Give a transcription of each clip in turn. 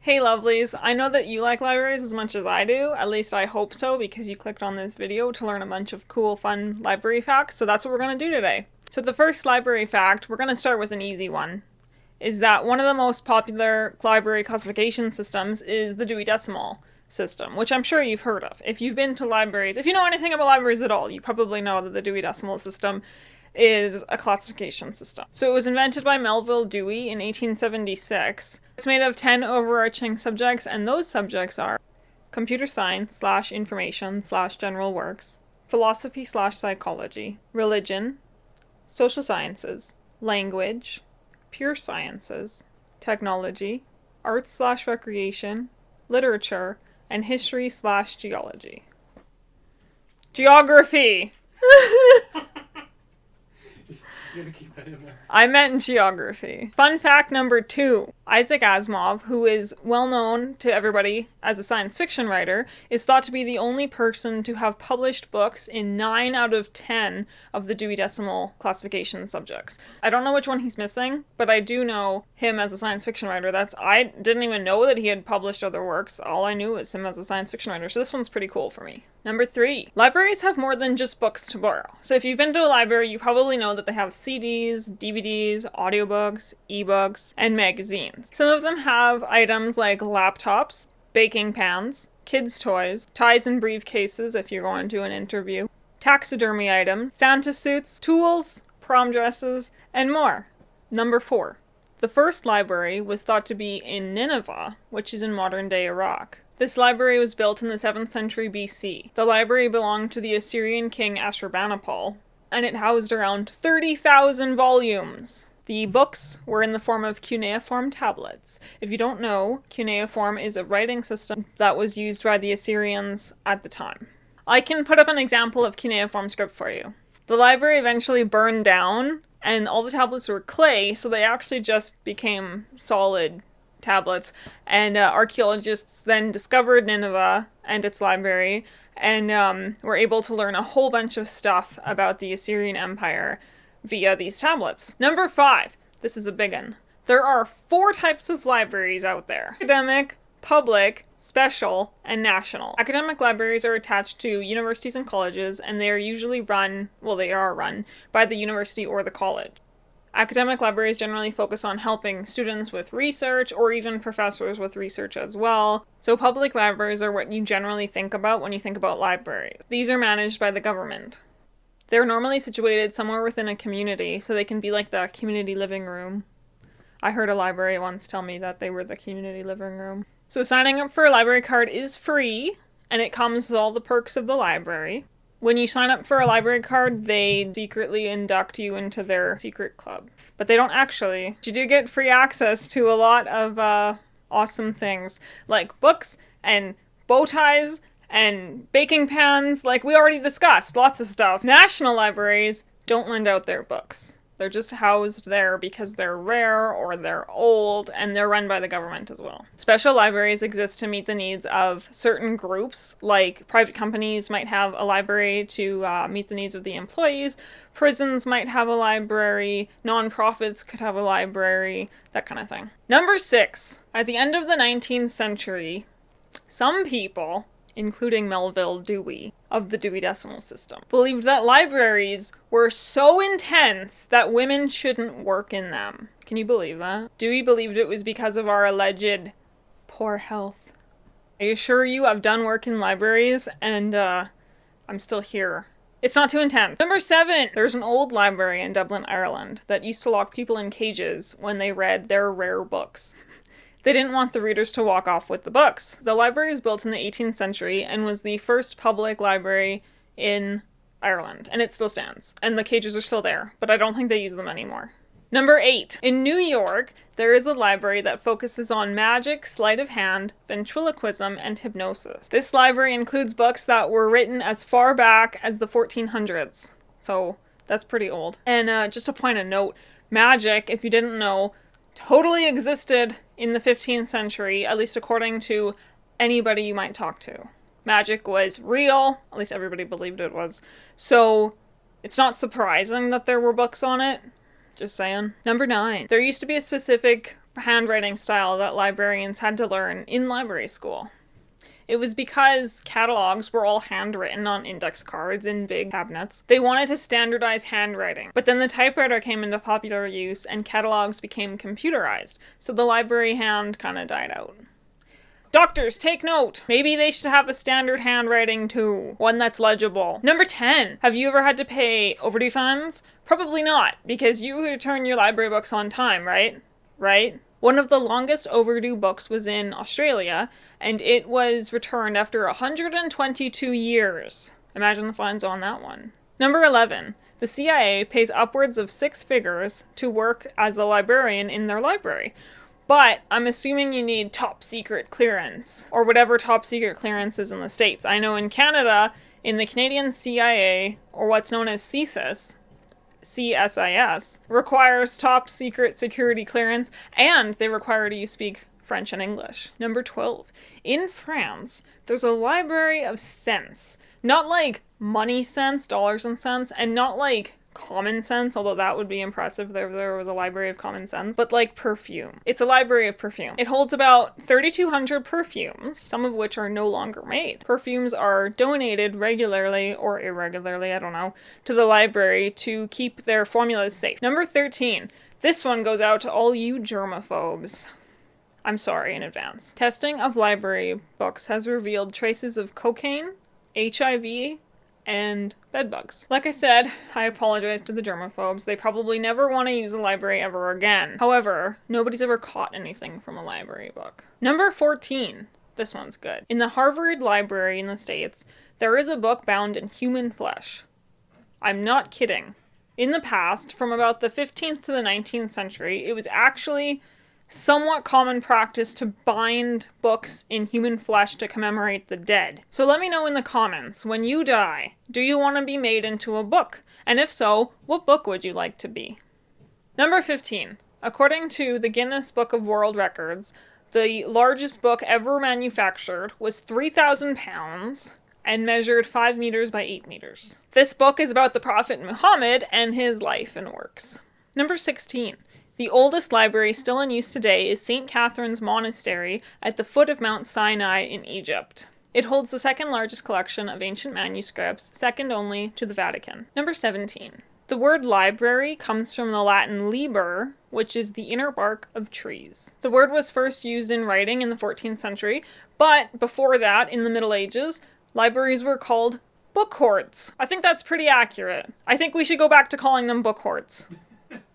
Hey lovelies, I know that you like libraries as much as I do, at least I hope so because you clicked on this video to learn a bunch of cool, fun library facts, so that's what we're going to do today. So the first library fact, we're going to start with an easy one, is that one of the most popular library classification systems is the Dewey Decimal System, which I'm sure you've heard of. If you've been to libraries, if you know anything about libraries at all, you probably know that the Dewey Decimal System is a classification system. So it was invented by Melville Dewey in 1876. It's made of 10 overarching subjects, and those subjects are computer science / information / general works, philosophy / psychology, religion, social sciences, language, pure sciences, technology, arts / recreation, literature, and history / geology. Geography! You're gonna keep that in there. I meant geography. Fun fact number 2. Isaac Asimov, who is well known to everybody as a science fiction writer, is thought to be the only person to have published books in 9 out of 10 of the Dewey Decimal classification subjects. I don't know which one he's missing, but I do know him as a science fiction writer. I didn't even know that he had published other works. All I knew was him as a science fiction writer, so this one's pretty cool for me. Number 3. Libraries have more than just books to borrow. So if you've been to a library, you probably know that they have CDs, DVDs, audiobooks, ebooks, and magazines. Some of them have items like laptops, baking pans, kids' toys, ties and briefcases if you're going to an interview, taxidermy items, Santa suits, tools, prom dresses, and more. Number 4. The first library was thought to be in Nineveh, which is in modern-day Iraq. This library was built in the 7th century BC. The library belonged to the Assyrian king Ashurbanipal, and it housed around 30,000 volumes. The books were in the form of cuneiform tablets. If you don't know, cuneiform is a writing system that was used by the Assyrians at the time. I can put up an example of cuneiform script for you. The library eventually burned down, and all the tablets were clay, so they actually just became solid tablets, and archaeologists then discovered Nineveh and its library, and were able to learn a whole bunch of stuff about the Assyrian Empire via these tablets. Number 5. This is a big one. There are 4 types of libraries out there: academic, public, special, and national. Academic libraries are attached to universities and colleges, and they are usually run by the university or the college. Academic libraries generally focus on helping students with research, or even professors with research as well. So public libraries are what you generally think about when you think about libraries. These are managed by the government. They're normally situated somewhere within a community, so they can be like the community living room. I heard a library once tell me that they were the community living room. So signing up for a library card is free, and it comes with all the perks of the library. When you sign up for a library card, they secretly induct you into their secret club. But they don't actually. You do get free access to a lot of awesome things, like books and bow ties and baking pans, like we already discussed, lots of stuff. National libraries don't lend out their books. They're just housed there because they're rare or they're old, and they're run by the government as well. Special libraries exist to meet the needs of certain groups, like private companies might have a library to meet the needs of the employees, prisons might have a library, non-profits could have a library, that kind of thing. Number 6. At the end of the 19th century, some people, including Melville Dewey of the Dewey Decimal System, believed that libraries were so intense that women shouldn't work in them. Can you believe that? Dewey believed it was because of our alleged poor health. I assure you, I've done work in libraries, and I'm still here. It's not too intense. Number 7. There's an old library in Dublin, Ireland, that used to lock people in cages when they read their rare books. They didn't want the readers to walk off with the books. The library was built in the 18th century and was the first public library in Ireland, and it still stands. And the cages are still there, but I don't think they use them anymore. Number 8. In New York, there is a library that focuses on magic, sleight of hand, ventriloquism, and hypnosis. This library includes books that were written as far back as the 1400s, so that's pretty old. And just a point of note, magic, if you didn't know, totally existed in the 15th century, at least according to anybody you might talk to. Magic was real, at least everybody believed it was. So it's not surprising that there were books on it. Just saying. Number 9. There used to be a specific handwriting style that librarians had to learn in library school. It was because catalogs were all handwritten on index cards in big cabinets. They wanted to standardize handwriting, but then the typewriter came into popular use and catalogs became computerized, so the library hand kind of died out. Doctors, take note! Maybe they should have a standard handwriting too. One that's legible. Number 10. Have you ever had to pay overdue funds? Probably not, because you return your library books on time, right? Right? One of the longest overdue books was in Australia, and it was returned after 122 years. Imagine the fines on that one. Number 11. The CIA pays upwards of 6 figures to work as a librarian in their library. But I'm assuming you need top secret clearance, or whatever top secret clearance is in the States. I know in Canada, in the Canadian CIA, or what's known as CSIS, requires top secret security clearance, and they require you speak French and English. Number 12. In France, there's a library of sense. Not like money sense, dollars and cents, and not like common sense, although that would be impressive if there was a library of common sense, but like perfume. It's a library of perfume. It holds about 3,200 perfumes, some of which are no longer made. Perfumes are donated regularly or irregularly, I don't know, to the library to keep their formulas safe. Number 13. This one goes out to all you germaphobes. I'm sorry in advance. Testing of library books has revealed traces of cocaine, HIV, and bedbugs. Like I said, I apologize to the germaphobes. They probably never want to use a library ever again. However, nobody's ever caught anything from a library book. Number 14. This one's good. In the Harvard Library in the States, there is a book bound in human flesh. I'm not kidding. In the past, from about the 15th to the 19th century, it was actually somewhat common practice to bind books in human flesh to commemorate the dead. So let me know in the comments, when you die, do you want to be made into a book? And if so, what book would you like to be? Number 15. According to the Guinness Book of World Records, the largest book ever manufactured was 3,000 pounds and measured 5 meters by 8 meters. This book is about the Prophet Muhammad and his life and works. Number 16. The oldest library still in use today is St. Catherine's Monastery at the foot of Mount Sinai in Egypt. It holds the second largest collection of ancient manuscripts, second only to the Vatican. Number 17. The word library comes from the Latin liber, which is the inner bark of trees. The word was first used in writing in the 14th century, but before that, in the Middle Ages, libraries were called book hoards. I think that's pretty accurate. I think we should go back to calling them book hoards.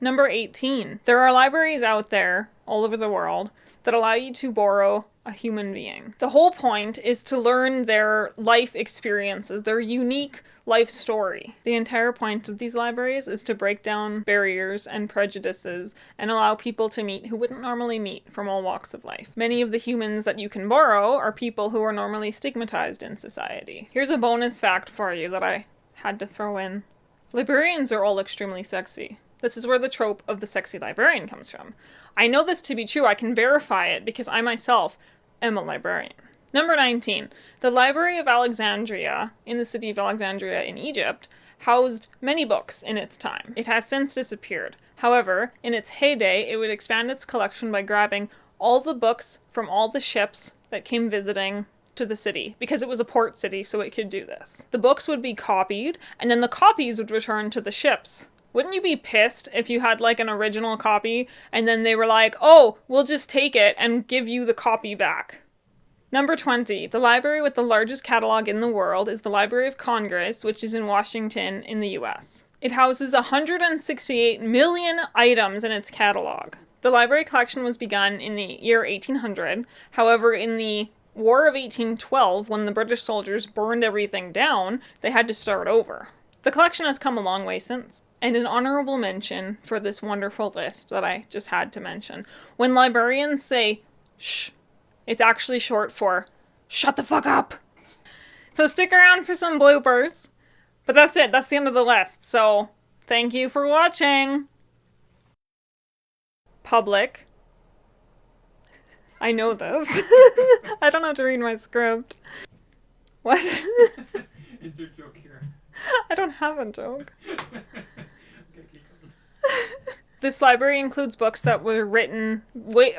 Number 18. There are libraries out there, all over the world, that allow you to borrow a human being. The whole point is to learn their life experiences, their unique life story. The entire point of these libraries is to break down barriers and prejudices and allow people to meet who wouldn't normally meet from all walks of life. Many of the humans that you can borrow are people who are normally stigmatized in society. Here's a bonus fact for you that I had to throw in. Librarians are all extremely sexy. This is where the trope of the sexy librarian comes from. I know this to be true. I can verify it because I myself am a librarian. Number 19. The Library of Alexandria in the city of Alexandria in Egypt housed many books in its time. It has since disappeared. However, in its heyday, it would expand its collection by grabbing all the books from all the ships that came visiting to the city, because it was a port city, so it could do this. The books would be copied, and then the copies would return to the ships. Wouldn't you be pissed if you had like an original copy and then they were like, oh, we'll just take it and give you the copy back? Number 20. The library with the largest catalog in the world is the Library of Congress, which is in Washington in the US. It houses 168 million items in its catalog. The library collection was begun in the year 1800. However, in the War of 1812, when the British soldiers burned everything down, they had to start over. The collection has come a long way since. And an honorable mention for this wonderful list that I just had to mention. When librarians say, shh, it's actually short for, shut the fuck up. So stick around for some bloopers. But that's it. That's the end of the list. So thank you for watching. Public. I know this. I don't have to read my script. What? Insert joke here. I don't have a joke. Okay, keep going. This library includes books that were written bleh.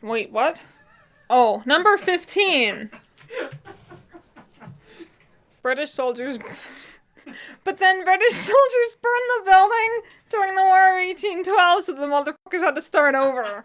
Wait, what? Oh, number 15. British soldiers... But then British soldiers burned the building during the War of 1812, so the motherfuckers had to start over.